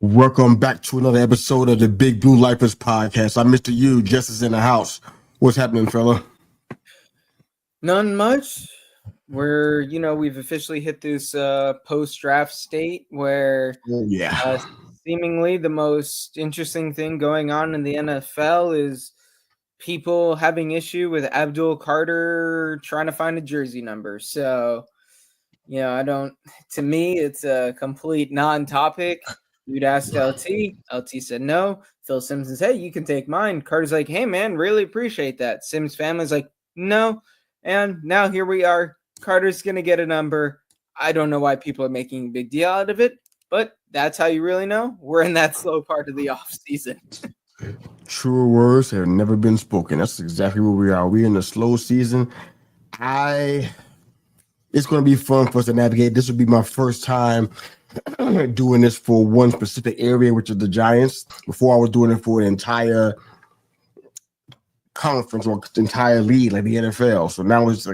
Welcome back to another episode of the Big Blue Lifers podcast. I'm Mr. U, Jess is in the house. What's happening, fella? None much. We've officially hit this post-draft state where seemingly the most interesting thing going on in the NFL is people having issue with Abdul Carter trying to find a jersey number. So, to me, it's a complete non-topic. You'd asked LT. LT said no. Phil Sims says, hey, you can take mine. Carter's like, hey, man, really appreciate that. Sims' family's like, no. And now here we are. Carter's going to get a number. I don't know why people are making a big deal out of it, but that's how you really know. We're in that slow part of the offseason. Truer words have never been spoken. That's exactly where we are. We're in the slow season. It's going to be fun for us to navigate. This will be my first time doing this for one specific area, which is the Giants. Before I was doing it for an entire conference or entire league like the NFL. So now it's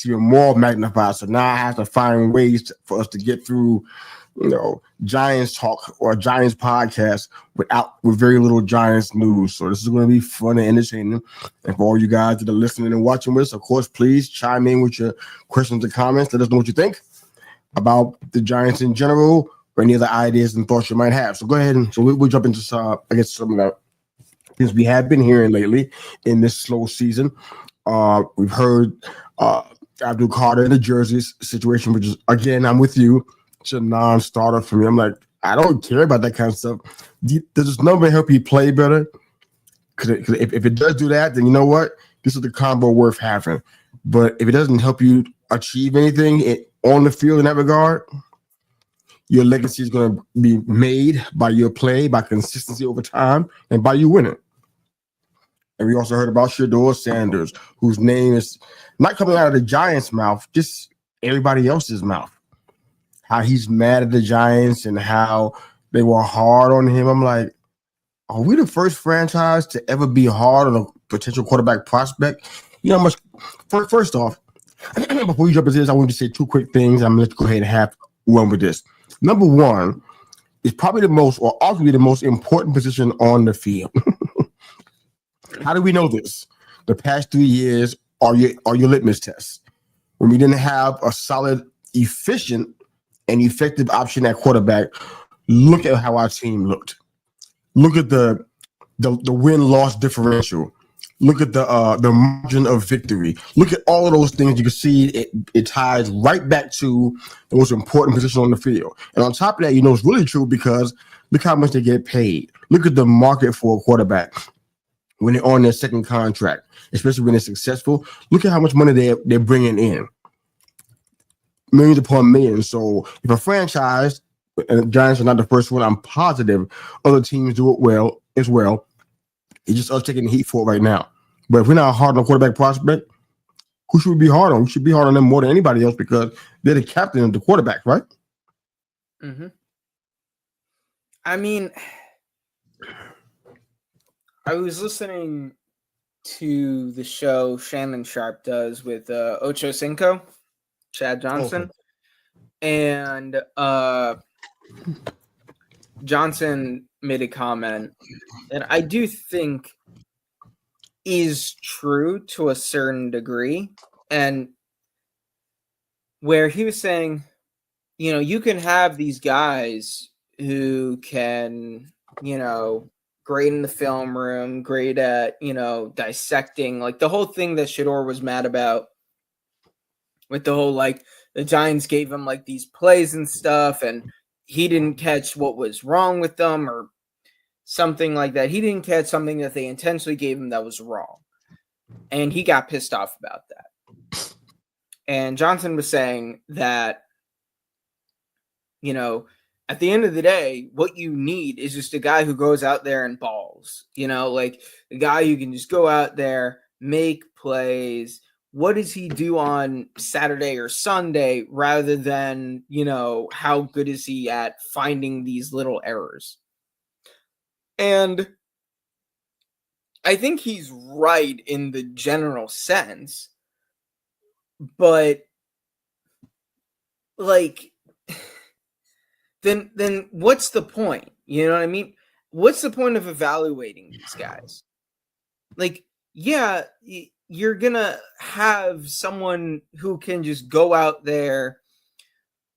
even more magnified. So now I have to find ways for us to get through, Giants talk or Giants podcast with very little Giants news. So this is going to be fun and entertaining. And for all you guys that are listening and watching with us, of course, please chime in with your questions and comments. Let us know what you think about the Giants in general or any other ideas and thoughts you might have. So go ahead and we'll jump into some of the things we have been hearing lately in this slow season. We've heard Abdul Carter in the Jerseys situation, which is, again, I'm with you. It's a non-starter for me. I'm like, I don't care about that kind of stuff. Does this number help you play better? Because if it does do that, then you know what? This is the combo worth having. But if it doesn't help you achieve anything on the field in that regard, your legacy is going to be made by your play, by consistency over time, and by you winning. And we also heard about Shedeur Sanders, whose name is not coming out of the Giants' mouth, just everybody else's mouth. How he's mad at the Giants and how they were hard on him. I'm like, are we the first franchise to ever be hard on a potential quarterback prospect? You know how much? First off, before you jump into this, I want to say two quick things. I'm going to go ahead and have one with this. Number one is probably the most, or arguably the most important position on the field. How do we know this? The past 3 years are your litmus tests. When we didn't have a solid, efficient, and effective option at quarterback, look at how our team looked. Look at the win-loss differential. Look at the margin of victory. Look at all of those things. You can see it ties right back to the most important position on the field. And on top of that, it's really true because look how much they get paid. Look at the market for a quarterback when they're on their second contract, especially when they're successful. Look at how much money they're bringing in. Millions upon millions. So if a franchise, and the Giants are not the first one, I'm positive other teams do it well as well. It's just us taking the heat for it right now. But if we're not hard on a quarterback prospect, who should we be hard on? We should be hard on them more than anybody else because they're the captain of the quarterback, right? Mm-hmm. I mean, I was listening to the show Shannon Sharp does with Ocho Cinco, Chad Johnson, and Johnson made a comment that I do think is true to a certain degree, and where he was saying, you can have these guys who can, great in the film room, great at, dissecting, like the whole thing that Shedeur was mad about with the whole, the Giants gave him these plays and stuff, and he didn't catch what was wrong with them or something like that. He didn't catch something that they intentionally gave him that was wrong. And he got pissed off about that. And Johnson was saying that, at the end of the day, what you need is just a guy who goes out there and balls, a guy who can just go out there, make plays. What does he do on Saturday or Sunday rather than, how good is he at finding these little errors? And I think he's right in the general sense, but then what's the point? You know what I mean? What's the point of evaluating these guys? Like, yeah, you're going to have someone who can just go out there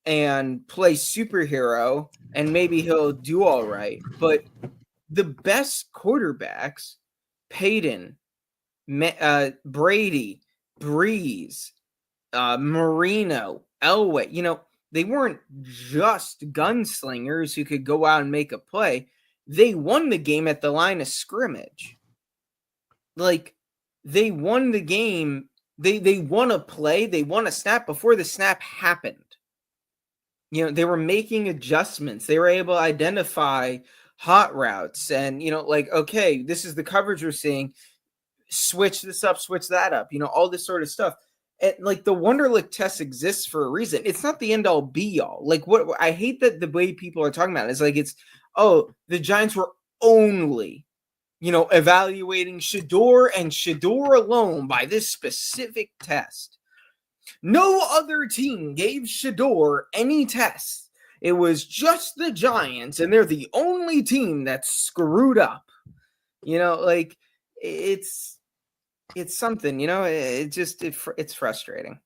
and play superhero and maybe he'll do all right. But the best quarterbacks, Peyton, Brady, Breeze, Marino, Elway, they weren't just gunslingers who could go out and make a play. They won the game at the line of scrimmage. Like, they won the game. They won a play. They won a snap before the snap happened. They were making adjustments. They were able to identify hot routes and, okay, this is the coverage we're seeing. Switch this up, switch that up, all this sort of stuff. And like the Wonderlic test exists for a reason. It's not the end all be all. Like what I hate that the way people are talking about it is like the Giants were only, evaluating Shedeur and Shedeur alone by this specific test. No other team gave Shedeur any tests. It was just the Giants, and they're the only team that's screwed up. It's something, it's frustrating.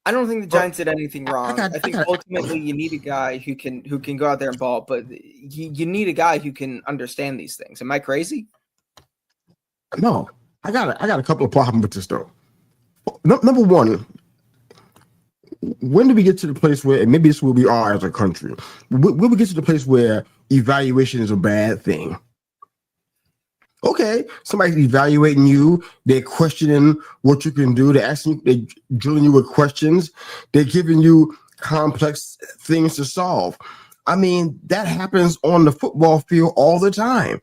I don't think the Giants did anything wrong. I think ultimately you need a guy who can go out there and ball, but you need a guy who can understand these things. Am I crazy? No, I got a couple of problems with this though. Number one, when do we get to the place where, and maybe this is where we are as a country, when we get to the place where evaluation is a bad thing? Okay, somebody's evaluating you. They're questioning what you can do. They're drilling you with questions. They're giving you complex things to solve. I mean, that happens on the football field all the time.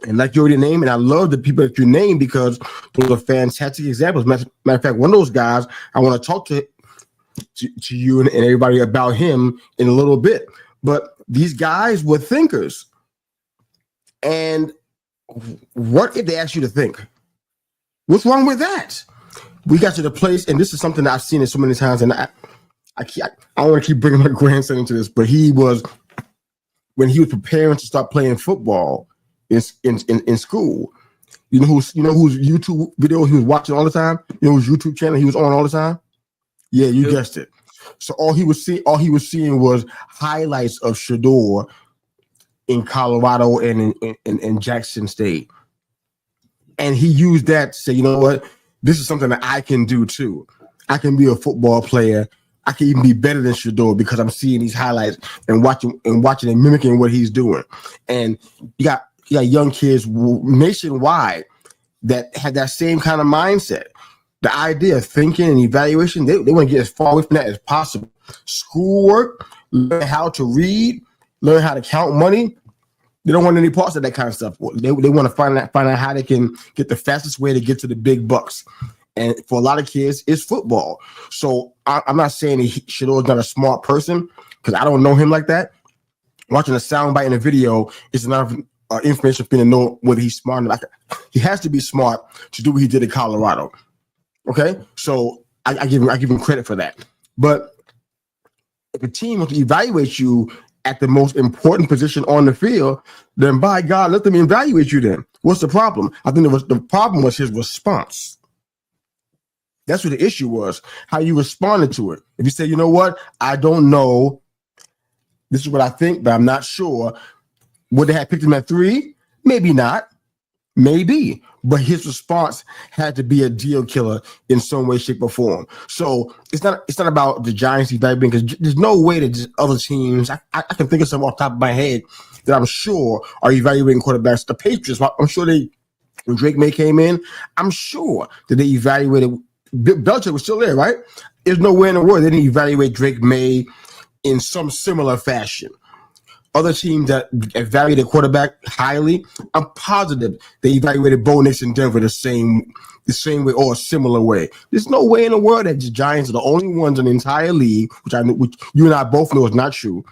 And like you already named, and I love the people that you name because those are fantastic examples. Matter of fact, one of those guys, I want to talk to you and everybody about him in a little bit. But these guys were thinkers. And what if they ask you to think? What's wrong with that? We got to the place, and this is something that I've seen it so many times, and I want to keep bringing my grandson into this, but when he was preparing to start playing football in school, you know whose YouTube video he was watching all the time? You know whose YouTube channel he was on all the time? Yeah, you guessed it. So all he was seeing was highlights of Shedeur in Colorado and in Jackson State. And he used that to say, you know what? This is something that I can do too. I can be a football player. I can even be better than Shedeur because I'm seeing these highlights and watching and mimicking what he's doing. And you got young kids nationwide that had that same kind of mindset. The idea of thinking and evaluation, they want to get as far away from that as possible. Schoolwork, learn how to read, learn how to count money. They don't want any parts of that kind of stuff. They want to find out how they can get the fastest way to get to the big bucks. And for a lot of kids, it's football. So I'm not saying Shedeur's not a smart person because I don't know him like that. Watching a soundbite in a video is enough information for me to know whether he's smart or not. He has to be smart to do what he did in Colorado. Okay, so I give him credit for that. But if a team wants to evaluate you at the most important position on the field, then by God, let them evaluate you then. What's the problem? I think the problem was his response. That's what the issue was, how you responded to it. If you say, you know what, I don't know, this is what I think, but I'm not sure. Would they have picked him at 3? Maybe not. Maybe. But his response had to be a deal killer in some way, shape, or form. So it's not about the Giants evaluating because there's no way that just other teams, I can think of some off the top of my head that I'm sure are evaluating quarterbacks. The Patriots, I'm sure when Drake May came in, I'm sure that they evaluated. Belichick was still there, right? There's nowhere in the world they didn't evaluate Drake May in some similar fashion. Other teams that evaluated quarterback highly, I'm positive they evaluated Bo Nix in Denver the same way or a similar way. There's no way in the world that the Giants are the only ones in the entire league, which you and I both know is not true,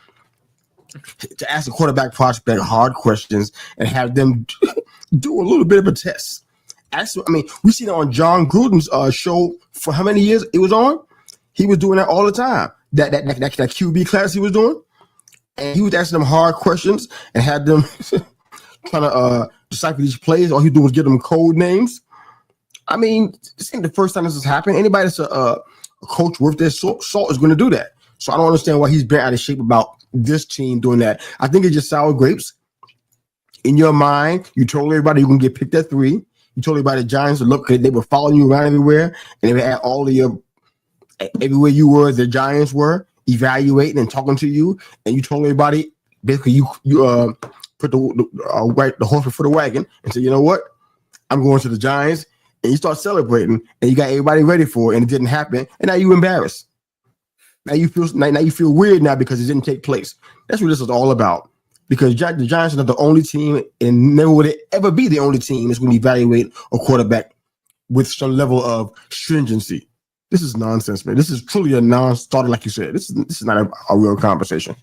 to ask a quarterback prospect hard questions and have them do a little bit of a test. Actually, I mean, we seen it on John Gruden's show for how many years it was on. He was doing that all the time. That QB class he was doing. and he was asking them hard questions and had them trying to decipher these plays. All he do was give them code names. I mean, this ain't the first time this has happened. Anybody that's a coach worth their salt is going to do that. So I don't understand why he's been out of shape about this team doing that. I think it's just sour grapes. In your mind, you told everybody you're going to get picked at 3. You told everybody the Giants would look good. They were following you around everywhere, and they were at all of your everywhere you were, the Giants were evaluating and talking to you, and you told everybody basically you put the horse before the wagon and said, you know what, I'm going to the Giants, and you start celebrating, and you got everybody ready for it, and it didn't happen, and now you embarrassed. Now you feel weird now because it didn't take place. That's what this is all about. Because the Giants are not the only team, and never would it ever be the only team that's going to evaluate a quarterback with some level of stringency. This is nonsense, man. This is truly a non-starter, like you said. This is not a real conversation.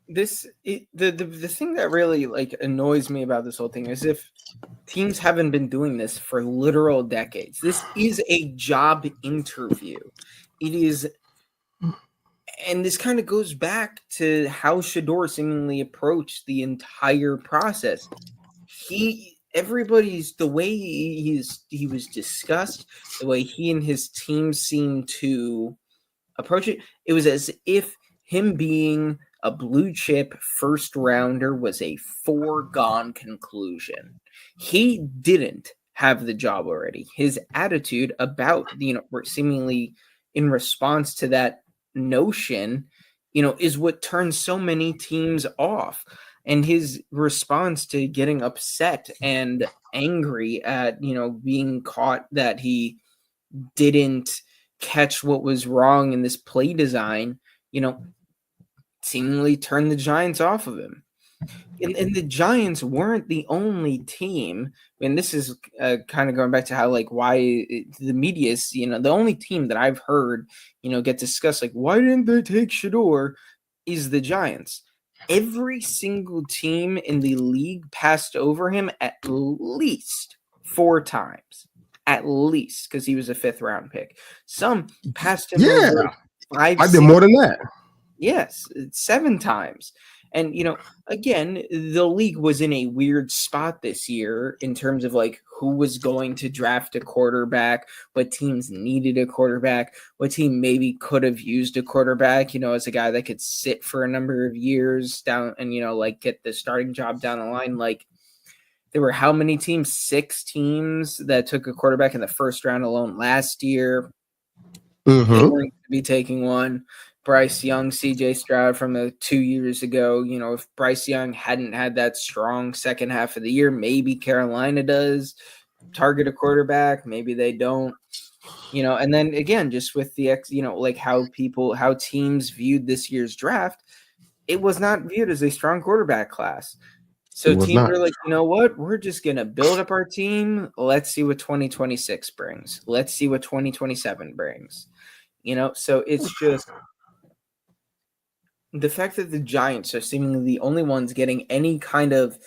The thing that really like annoys me about this whole thing is if teams haven't been doing this for literal decades. This is a job interview. It is. And this kind of goes back to how Shedeur seemingly approached the entire process. The way he was discussed, the way he and his team seemed to approach it, it was as if him being a blue chip first rounder was a foregone conclusion. He didn't have the job already. His attitude about, seemingly in response to that notion, is what turns so many teams off. And his response to getting upset and angry at, being caught that he didn't catch what was wrong in this play design, seemingly turned the Giants off of him. And the Giants weren't the only team, and this is kind of going back to how, why the media is, the only team that I've heard, get discussed, why didn't they take Shedeur, is the Giants. Every single team in the league passed over him at least 4 times, at least, because he was a 5th round pick. Some passed him over 5. I did more than that. Yes, 7 times. And, again, the league was in a weird spot this year in terms of who was going to draft a quarterback, what teams needed a quarterback, what team maybe could have used a quarterback, as a guy that could sit for a number of years down and, get the starting job down the line. There were how many teams? 6 teams that took a quarterback in the first round alone last year. Mm-hmm. They weren't going to be taking one. Bryce Young, CJ Stroud from the 2 years ago. If Bryce Young hadn't had that strong second half of the year, maybe Carolina does target a quarterback. Maybe they don't, and then again, just with the how teams viewed this year's draft, it was not viewed as a strong quarterback class. So teams were like, you know what? We're just going to build up our team. Let's see what 2026 brings. Let's see what 2027 brings. So it's just the fact that the Giants are seemingly the only ones getting any kind of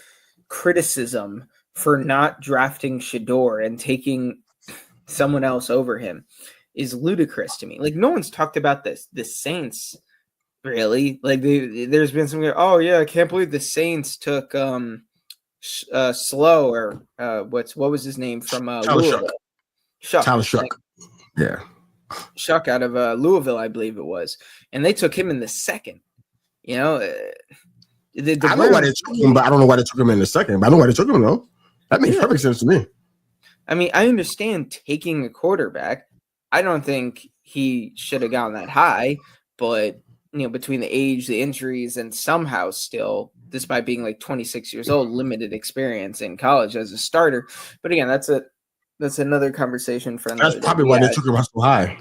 criticism for not drafting Shedeur and taking someone else over him is ludicrous to me. No one's talked about the Saints, really. There's been some, oh yeah, I can't believe the Saints took Slow or what was his name from Louisville? Shuck. Yeah. Shuck out of Louisville, I believe it was, and they took him in the 2nd. I know why they took him, but I don't know why they took him in the 2nd. But I know why they took him, though. That makes perfect sense to me. I mean, I understand taking a quarterback. I don't think he should have gone that high, but between the age, the injuries, and somehow still, despite being 26 years old, limited experience in college as a starter. But again, that's another conversation for another. That's probably why they took him so high,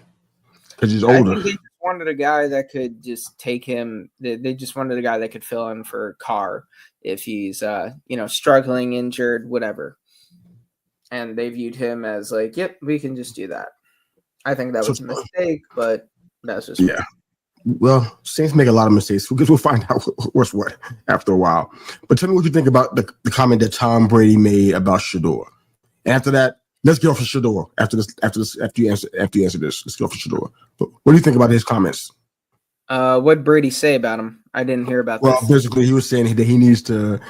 because he's older. I think they just wanted a guy that could just take him. They just wanted a guy that could fill in for Carr if he's struggling, injured, whatever. And they viewed him as yep, we can just do that. I think that was a mistake, but that's just me. Well, Saints make a lot of mistakes because we'll find out what's what after a while. But tell me what you think about the comment that Tom Brady made about Shedeur. And after that, let's get off of Shedeur. After you answer this, let's get off of Shedeur. What do you think about his comments? What'd Brady say about him? I didn't hear about Well, this. basically, he was saying that he needs to,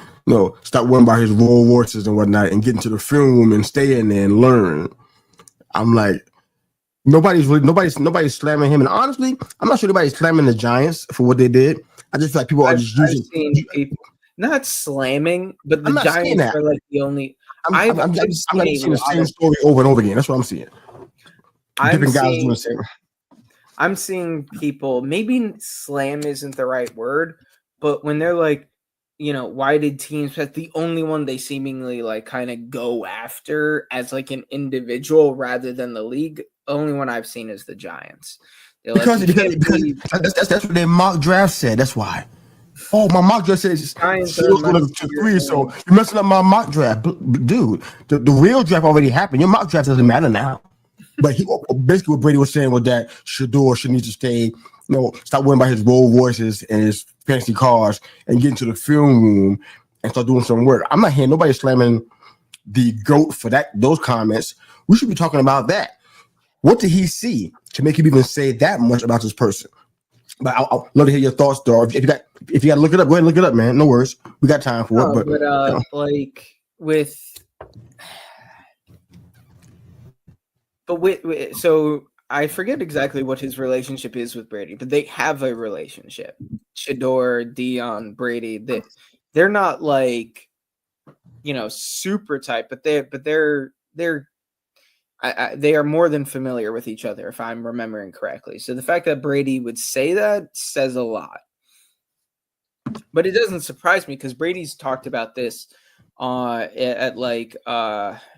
stop worrying about his Rolls Royces and whatnot, and get into the film room and stay in there and learn. I'm like, nobody's slamming him, and honestly, I'm not sure nobody's slamming the Giants for what they did. I just feel like people are just I've using. seen people not slamming, but the I'm not saying Giants that. are like the only. I'm I've just seen a seeing the lot same of. story over and over again. That's what I'm seeing. I'm Different guys doing the seeing. same. I'm seeing people. Maybe slam isn't the right word, but when they're like, why did teams? That's the only one they seemingly like kind of go after as like an individual rather than the league. Only one I've seen is the Giants. They're like, Because you because, can't because be that's what their mock draft said. That's why. Oh, my mock draft says Giants are Shedeur much going to bigger 3, so name. you're messing up my mock draft, dude. The real draft already happened. Your mock draft doesn't matter now. But basically what Brady was saying was that Shedeur should need to stay, stop worrying about his Rolls Royces and his fancy cars and get into the film room and start doing some work. I'm not hearing nobody slamming the GOAT for those comments. We should be talking about that. What did he see to make him even say that much about this person? But I'll love to hear your thoughts, though. If you got to look it up, go ahead and look it up, man. No worries. We got time for it. But Like with. But so I forget exactly what his relationship is with Brady, but they have a relationship. Shedeur, Dion, Brady, they're not like super tight, but they are more than familiar with each other, if I'm remembering correctly. So the fact that Brady would say that says a lot. But it doesn't surprise me because Brady's talked about this at like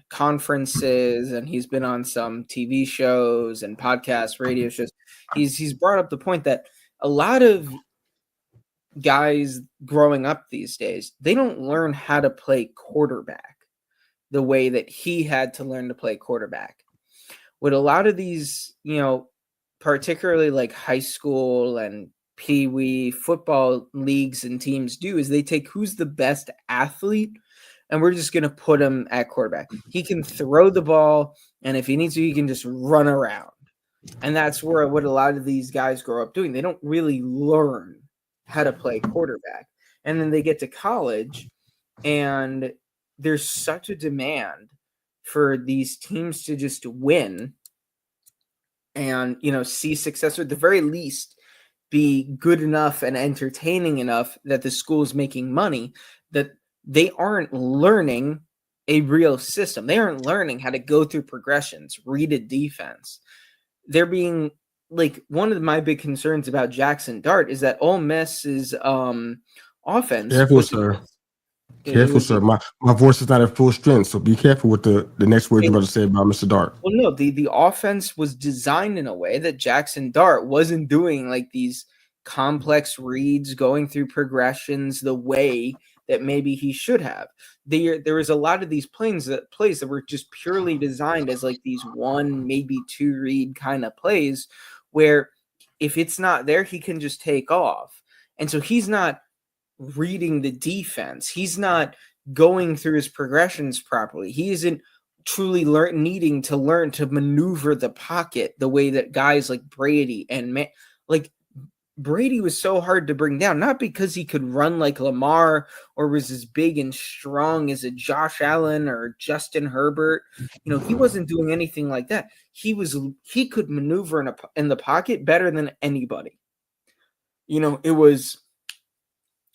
conferences, and he's been on some TV shows and podcasts, radio shows. He's brought up the point that a lot of guys growing up these days, they don't learn how to play quarterback the way that he had to learn to play quarterback. What a lot of these, particularly like high school and pee-wee football leagues and teams do is they take who's the best athlete and we're just going to put him at quarterback. He can throw the ball, and if he needs to, he can just run around. And that's what a lot of these guys grow up doing. They don't really learn how to play quarterback. And then they get to college, and there's such a demand for these teams to just win and, see success, or at the very least be good enough and entertaining enough that the school's making money, that they aren't learning a real system. They aren't learning how to go through progressions, read a defense. They're being like, one of my big concerns about Jackson Dart is that Ole Miss's offense careful, was sir. it Careful, was sir. My voice is not at full strength, so be careful with the next word you're about to say about Mr. Dart. well, no, the offense was designed in a way that Jackson Dart wasn't doing like these complex reads, going through progressions the way that maybe he should have. There was a lot of these plays that were just purely designed as like these one, maybe two read kind of plays where if it's not there, he can just take off. And so he's not reading the defense. He's not going through his progressions properly. He isn't truly needing to learn to maneuver the pocket the way that guys like Brady and like Brady was so hard to bring down, not because he could run like Lamar or was as big and strong as a Josh Allen or Justin Herbert. He wasn't doing anything like that. He could maneuver in the pocket better than anybody. It was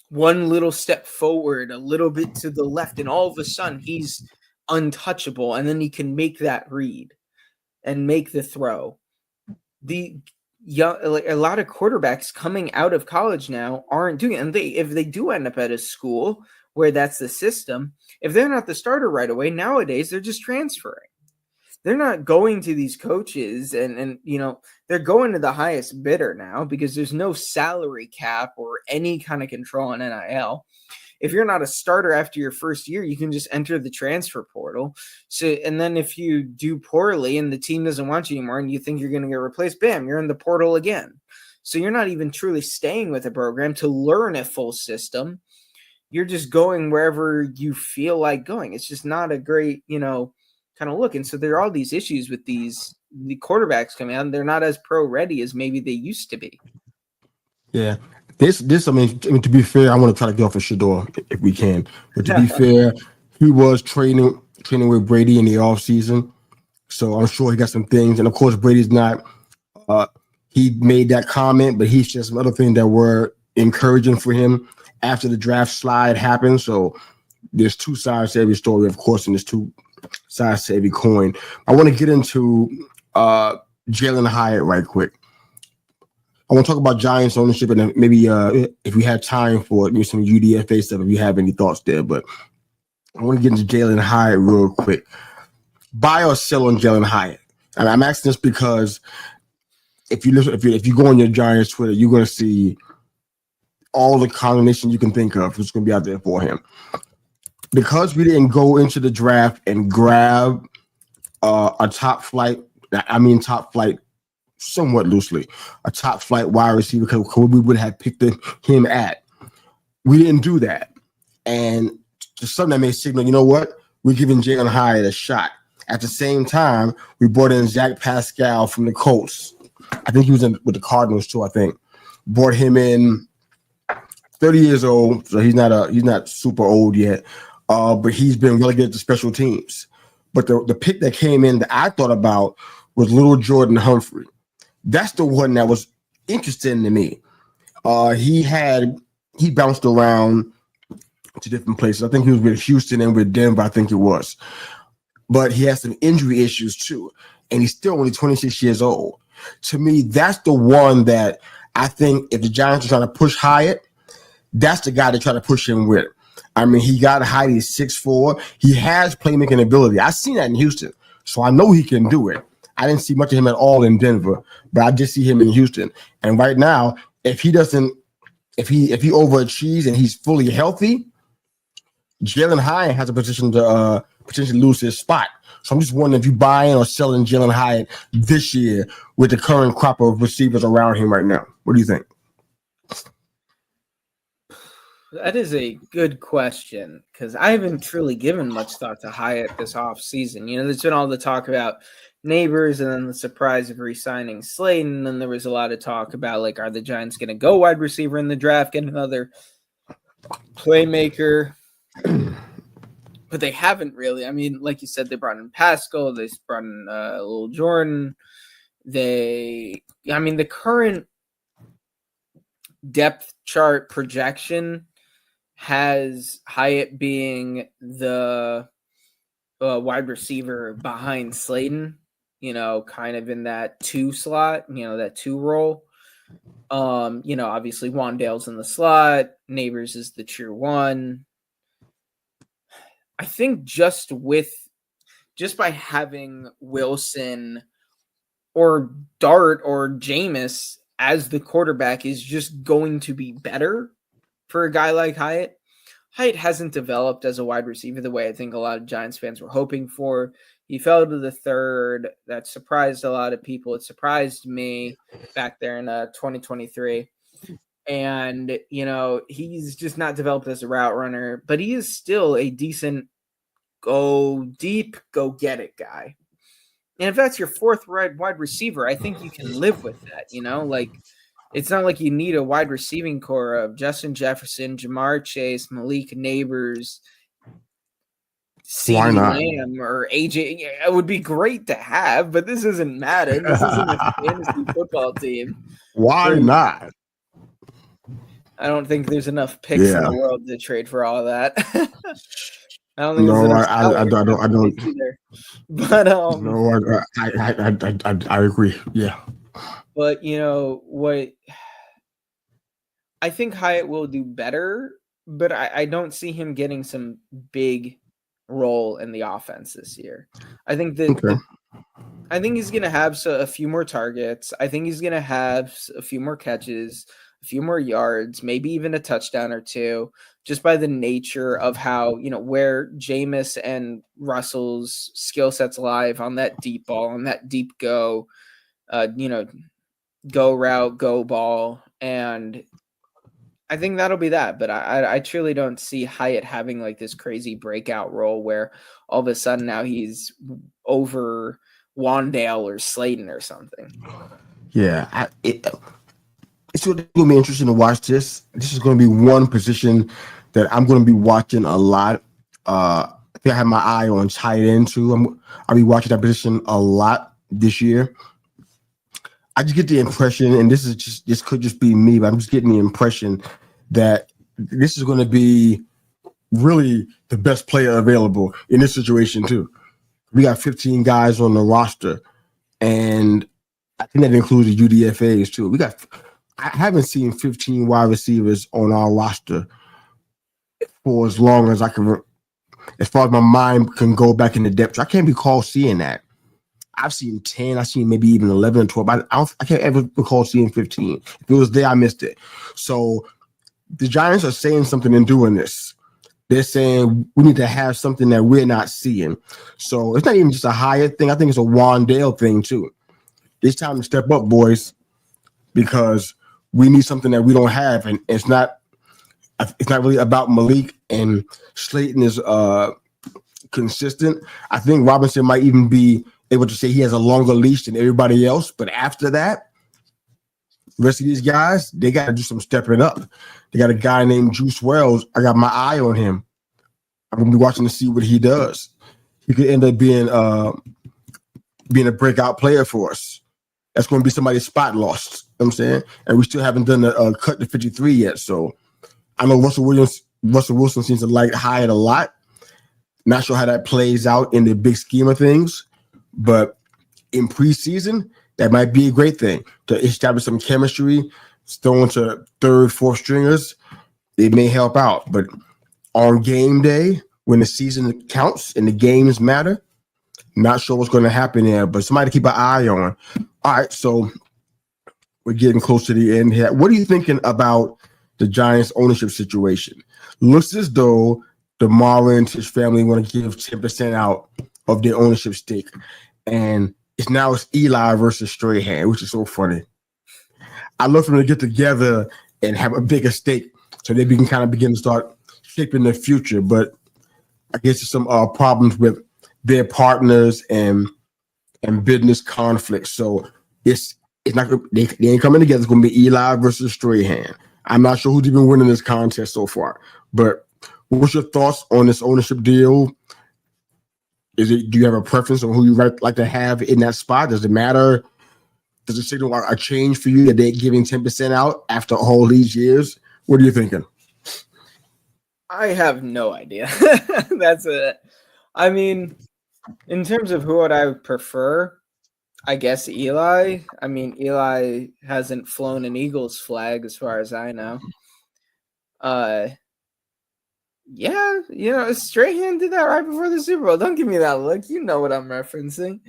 one little step forward, a little bit to the left, and all of a sudden he's untouchable, and then he can make that read and make the throw. A lot of quarterbacks coming out of college now aren't doing it, and if they do end up at a school where that's the system, if they're not the starter right away, nowadays they're just transferring. They're not going to these coaches and they're going to the highest bidder now because there's no salary cap or any kind of control on NIL. If you're not a starter after your first year, you can just enter the transfer portal. And then if you do poorly and the team doesn't want you anymore and you think you're going to get replaced, bam, you're in the portal again. So you're not even truly staying with a program to learn a full system. You're just going wherever you feel like going. It's just not a great, kind of look. And so there are all these issues with the quarterbacks coming out, and they're not as pro ready as maybe they used to be. Yeah. I mean, to be fair, I want to try to get off of Shedeur if we can. But to be fair, he was training with Brady in the offseason. So I'm sure he got some things. And of course, Brady's not, he made that comment, but he said some other things that were encouraging for him after the draft slide happened. So there's two sides to every story, of course, and there's two sides to every coin. I want to get into Jalin Hyatt right quick. I want to talk about Giants ownership and then maybe if we had time for it, maybe some UDFA stuff if you have any thoughts there. But I want to get into Jalin Hyatt real quick. Buy or sell on Jalin Hyatt? And I'm asking this because if you go on your Giants Twitter, you're going to see all the combination you can think of who's going to be out there for him. Because we didn't go into the draft and grab a top flight somewhat loosely, a top flight wide receiver because we would have picked him at. We didn't do that. And just something that may signal, you know what? We're giving Jalin Hyatt a shot. At the same time, we brought in Zach Pascal from the Colts. I think he was with the Cardinals too, I think. Brought him in 30 years old, so he's not super old yet. But he's been relegated to special teams. But the pick that came in that I thought about was little Jordan Humphrey. That's the one that was interesting to me. He bounced around to different places. I think he was with Houston and with Denver, I think it was. But he has some injury issues too. And he's still only 26 years old. To me, that's the one that I think if the Giants are trying to push Hyatt, that's the guy to try to push him with. I mean, he got Hyatt, he's 6'4". He has playmaking ability. I've seen that in Houston. So I know he can do it. I didn't see much of him at all in Denver, but I did see him in Houston. And right now, if he overachieves and he's fully healthy, Jalin Hyatt has a position to potentially lose his spot. So I'm just wondering if you buying or selling Jalin Hyatt this year with the current crop of receivers around him right now. What do you think? That is a good question because I haven't truly given much thought to Hyatt this offseason. You know, there's been all the talk about Neighbors and then the surprise of re-signing Slayton. And then there was a lot of talk about, like, are the Giants going to go wide receiver in the draft, get another playmaker? But they haven't really. I mean, like you said, they brought in Pascal. They brought in Lil Jordan. The current depth chart projection has Hyatt being the wide receiver behind Slayton, you know, kind of in that 2 slot, you know, that 2 role. You know, obviously Wandale's in the slot. Neighbors is the true 1. I think just by having Wilson or Dart or Jameis as the quarterback is just going to be better for a guy like Hyatt. Hyatt hasn't developed as a wide receiver the way I think a lot of Giants fans were hoping for. He fell to the 3rd. That surprised a lot of people. It surprised me back there in 2023. And, you know, he's just not developed as a route runner, but he is still a decent go deep, go get it guy. And if that's your 4th wide receiver, I think you can live with that, you know? Like, it's not like you need a wide receiving core of Justin Jefferson, Jamar Chase, Malik Neighbors, CeeDee Lamb, or AJ. It would be great to have, but this isn't Madden. This isn't a fantasy football team. Why not? I don't think there's enough picks in the world to trade for all of that. I don't think I don't either. But I agree. Yeah. But you know what? I think Hyatt will do better, but I don't see him getting some big role in the offense this year. I think I think he's going to have a few more targets. I think he's going to have a few more catches, a few more yards, maybe even a touchdown or 2, just by the nature of how, you know, where Jameis and Russell's skill sets live on that deep ball, on that deep go, you know, go route, go ball. And I think that'll be that. But I truly don't see Hyatt having like this crazy breakout role where all of a sudden now he's over Wandale or Slayton or something. Yeah. it's going to be interesting to watch this. This is going to be one position that I'm going to be watching a lot. I think I have my eye on tight end too. I'll be watching that position a lot this year. I just get the impression, and this could just be me, but I'm just getting the impression that this is going to be really the best player available in this situation too. We got 15 guys on the roster, and I think that includes the UDFAs too. I haven't seen 15 wide receivers on our roster for as long as I can, as far as my mind can go back in the depth. I can't recall seeing that. I've seen 10. I've seen maybe even 11 or 12. I can't ever recall seeing 15. If it was there, I missed it. So the Giants are saying something in doing this. They're saying we need to have something that we're not seeing. So it's not even just a Hyatt thing. I think it's a Wandale thing too. It's time to step up, boys, because we need something that we don't have. And it's not really about Malik, and Slayton is consistent. I think Robinson might even be able to say he has a longer leash than everybody else. But after that, the rest of these guys, they got to do some stepping up. They got a guy named Juice Wells. I got my eye on him. I'm going to be watching to see what he does. He could end up being a breakout player for us. That's going to be somebody's spot lost. You know what I'm saying? And we still haven't done a cut to 53 yet. So I know Russell Wilson seems to like Hyatt a lot. Not sure how that plays out in the big scheme of things, but in preseason, that might be a great thing to establish some chemistry, throw into third, fourth stringers. It may help out, but on game day, when the season counts and the games matter, not sure what's going to happen there, but somebody to keep an eye on. All right, so we're getting close to the end here. What are you thinking about the Giants' ownership situation? Looks as though the Marlins, his family, want to give 10% out of their ownership stake, and it's Eli versus Strahan, which is so funny. I'd love for them to get together and have a bigger stake so they can kind of begin to start shaping their future. But I guess there's some problems with their partners and business conflicts. So it's not they ain't coming together. It's going to be Eli versus Strahan. I'm not sure who's even winning this contest so far. But what's your thoughts on this ownership deal? Do you have a preference on who you like to have in that spot? Does it matter? Does it signal a change for you that they're giving 10% out after all these years? What are you thinking? I have no idea. That's it. I mean, in terms of who would I prefer, I guess Eli. I mean, Eli hasn't flown an Eagles flag as far as I know. Yeah, Strahan did that right before the Super Bowl. Don't give me that look. You know what I'm referencing.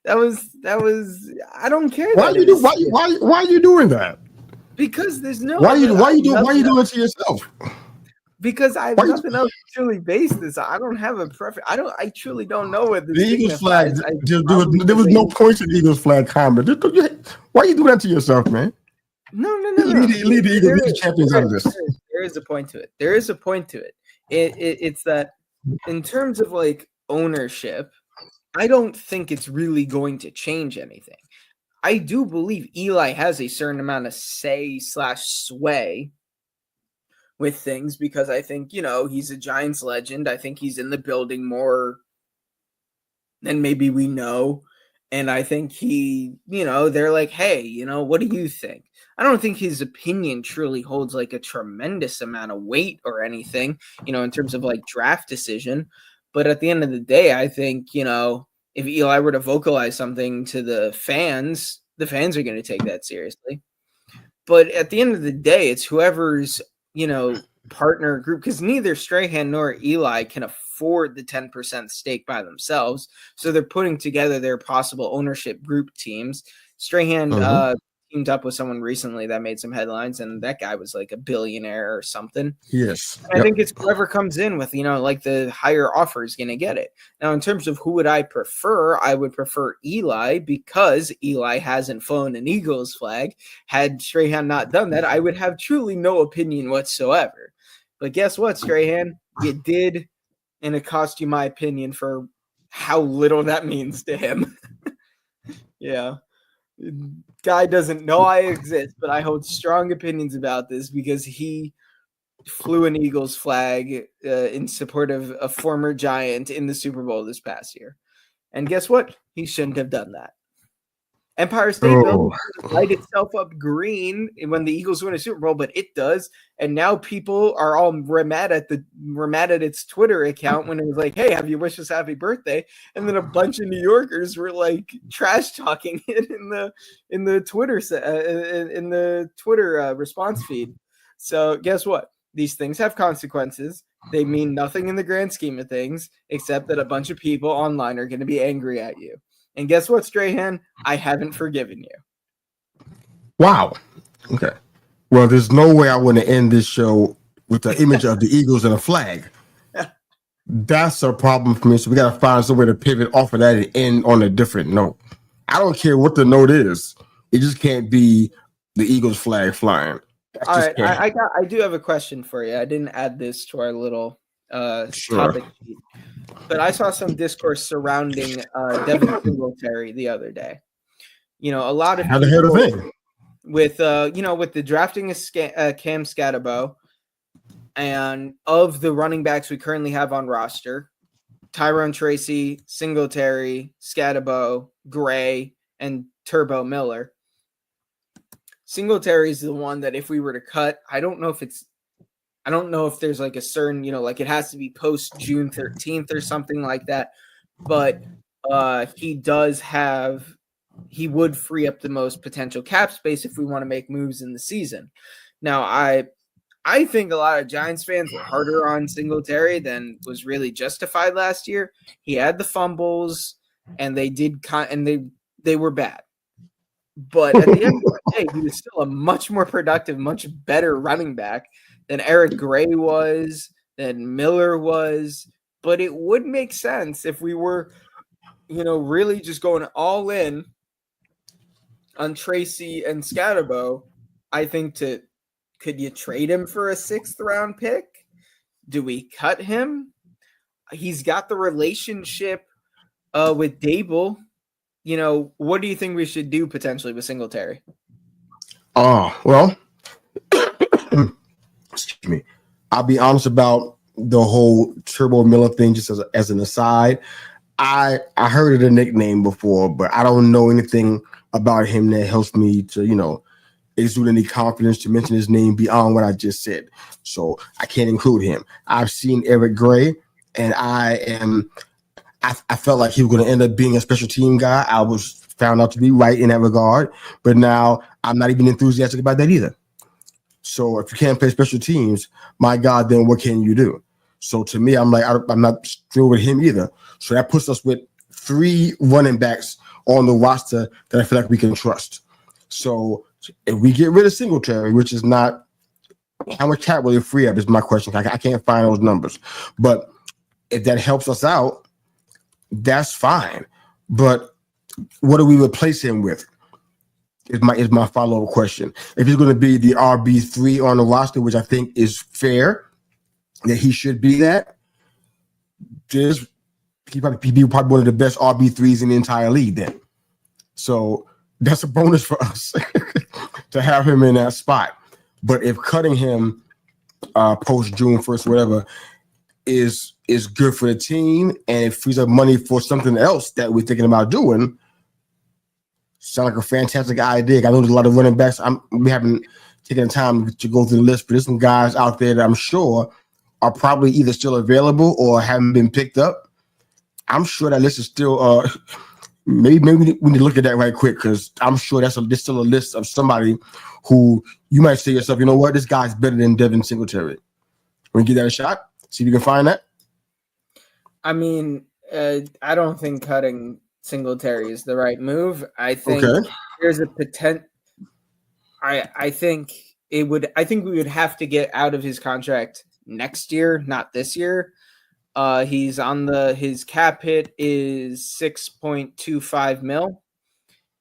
That was. I don't care. Why are you doing that? Because there's no. Why are you doing it to yourself? Because I have nothing else to truly base this on. I don't have a preference. I truly don't know what the Eagles flag. There was no point to the Eagles flag comment. Why are you doing that to yourself, man? No. Leave the Eagles champions out of this. There is a point to it. It's that in terms of like ownership, I don't think it's really going to change anything. I do believe Eli has a certain amount of say/sway with things because I think, he's a Giants legend. I think he's in the building more than maybe we know. And I think they're like, hey, what do you think? I don't think his opinion truly holds like a tremendous amount of weight or anything, in terms of like draft decision. But at the end of the day, I think, if Eli were to vocalize something to the fans are going to take that seriously. But at the end of the day, it's whoever's, partner group, because neither Strahan nor Eli can afford the 10% stake by themselves. So they're putting together their possible ownership group teams. Strahan teamed up with someone recently that made some headlines, and that guy was like a billionaire or something. Yes. I think it's whoever comes in with, like the higher offer is going to get it. Now, in terms of who would I prefer, I would prefer Eli because Eli hasn't flown an Eagles flag. Had Strahan not done that, I would have truly no opinion whatsoever. But guess what, Strahan? You did, and it cost you my opinion for how little that means to him. Yeah. guy doesn't know I exist, but I hold strong opinions about this because he flew an Eagles flag in support of a former Giant in the Super Bowl this past year. And guess what? He shouldn't have done that. Empire State Building doesn't light itself up green when the Eagles win a Super Bowl, but it does. And now people are all mad at its Twitter account when it was like, "Hey, have you wished us happy birthday?" And then a bunch of New Yorkers were like trash talking it in the Twitter response feed. So guess what? These things have consequences. They mean nothing in the grand scheme of things, except that a bunch of people online are going to be angry at you. And guess what, Strahan? I haven't forgiven you. Wow. Okay. Well, there's no way I want to end this show with the image of the Eagles and a flag. That's a problem for me. So we got to find some way to pivot off of that and end on a different note. I don't care what the note is. It just can't be the Eagles flag flying. All right. I do have a question for you. I didn't add this to our little topic sheet. But I saw some discourse surrounding Devin Singletary the other day. You know, a lot of people with the drafting of Cam Scatterbo and of the running backs we currently have on roster, Tyrone Tracy, Singletary, Scatterbo, Gray, and Turbo Miller. Singletary is the one that if we were to cut, I don't know if there's like a certain, like it has to be post June 13th or something like that. But he would free up the most potential cap space if we want to make moves in the season. Now, I think a lot of Giants fans were harder on Singletary than was really justified last year. He had the fumbles and they were bad. But at the end of the day, he was still a much more productive, much better running back than Eric Gray was, than Miller was. But it would make sense if we were, really just going all in on Tracy and Scatterbo. I think could you trade him for a 6th round pick? Do we cut him? He's got the relationship with Dable. What do you think we should do potentially with Singletary? Oh, well, excuse me. I'll be honest about the whole Turbo Miller thing, just as an aside. I heard of the nickname before, but I don't know anything about him that helps me to, exude any confidence to mention his name beyond what I just said. So I can't include him. I've seen Eric Gray, and I felt like he was going to end up being a special team guy. I was found out to be right in that regard, but now I'm not even enthusiastic about that either. So if you can't play special teams, my God, then what can you do? So to me, I'm like, I'm not thrilled with him either. So that puts us with 3 running backs on the roster that I feel like we can trust. So if we get rid of Singletary, which is not how much cap will it free up is my question. I can't find those numbers, but if that helps us out, that's fine. But what do we replace him with? Is my follow-up question. If he's going to be the RB3 on the roster, which I think is fair, that he should be that, he'd probably be one of the best RB3s in the entire league then. So that's a bonus for us to have him in that spot. But if cutting him post June 1st, whatever, is good for the team and it frees up money for something else that we're thinking about doing, sound like a fantastic idea. I know there's a lot of running backs. We haven't taken the time to go through the list, but there's some guys out there that I'm sure are probably either still available or haven't been picked up. I'm sure that list is still maybe we need to look at that right quick, because I'm sure there's still a list of somebody who you might say to yourself, you know what, this guy's better than Devin Singletary. Want to give that a shot? See if you can find that? I mean, I don't think cutting Singletary is the right move. I think there's a potential. I think we would have to get out of his contract next year, not this year. He's on his cap hit is 6.25 mil.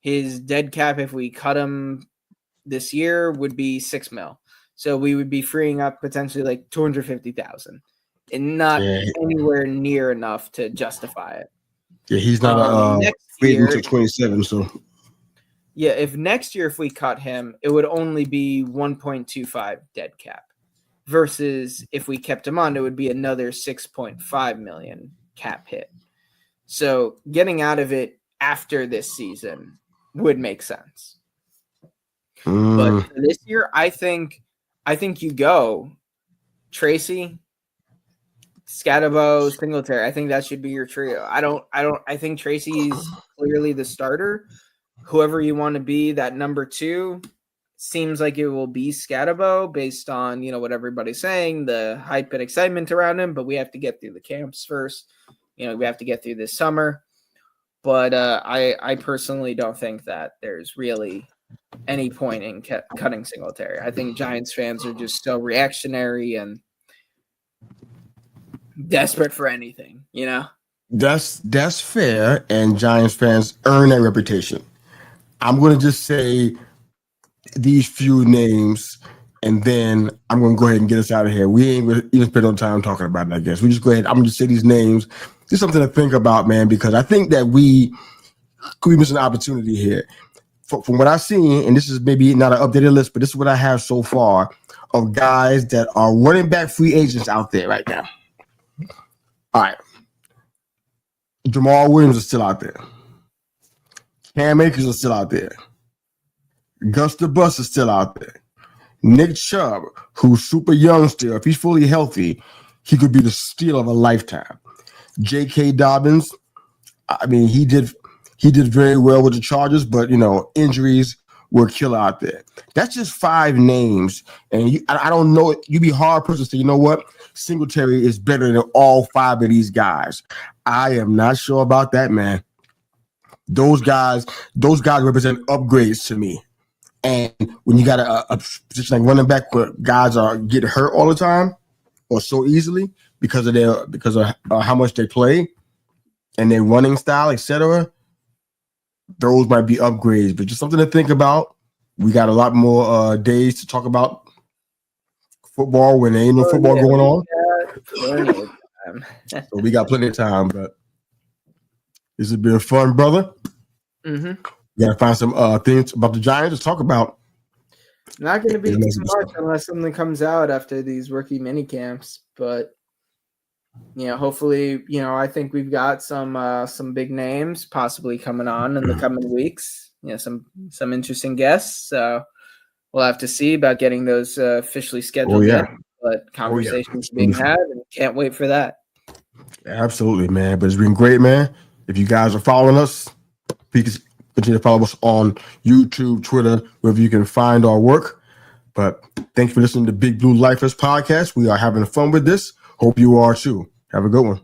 His dead cap, if we cut him this year, would be 6 mil. So we would be freeing up potentially like 250,000, and not anywhere near enough to justify it. Yeah, he's not next year, until 27. So Yeah, if next year if we cut him, it would only be 1.25 dead cap. Versus if we kept him on, it would be another 6.5 million cap hit. So getting out of it after this season would make sense. But for this year, I think you go Tracy, Scatabo, Singletary. I think that should be your trio. I think Tracy's clearly the starter. Whoever you want to be that number 2 seems like it will be Scatabo based on, what everybody's saying, the hype and excitement around him, but we have to get through the camps first. We have to get through this summer. But I personally don't think that there's really any point in cutting Singletary. I think Giants fans are just so reactionary and desperate for anything, That's fair, and Giants fans earn that reputation. I'm going to just say these few names, and then I'm going to go ahead and get us out of here. We ain't going to even spend no time talking about it, I guess. We just go ahead. I'm going to just say these names. Just something to think about, man, because I think that we could be missing an opportunity here. From what I've seen, and this is maybe not an updated list, but this is what I have so far of guys that are running back free agents out there right now. All right. Jamal Williams is still out there. Cam Akers is still out there. Gus the Bus is still out there. Nick Chubb, who's super young still, if he's fully healthy, he could be the steal of a lifetime. J.K. Dobbins, I mean, he did very well with the Chargers, but, injuries were a killer out there. That's just 5 names. And I don't know, you'd be hard person to say, you know what? Singletary is better than all 5 of these guys. I am not sure about that, man. Those guys represent upgrades to me. And when you got a position like running back where guys get hurt all the time or so easily because of how much they play and their running style, etc., those might be upgrades. But just something to think about. We got a lot more days to talk about football when there ain't no football going on. So we got plenty of time, but this has been fun, brother. Mm-hmm. We gotta find some things about the Giants to talk about. Not going to be too much unless something comes out after these rookie mini camps, but hopefully, I think we've got some big names possibly coming on in the coming weeks. Some interesting guests. So we'll have to see about getting those officially scheduled. But conversations being had, and can't wait for that. Absolutely, man. But it's been great, man. If you guys are following us, please continue to follow us on YouTube, Twitter, wherever you can find our work. But thanks for listening to Big Blue Lifers podcast. We are having fun with this. Hope you are too. Have a good one.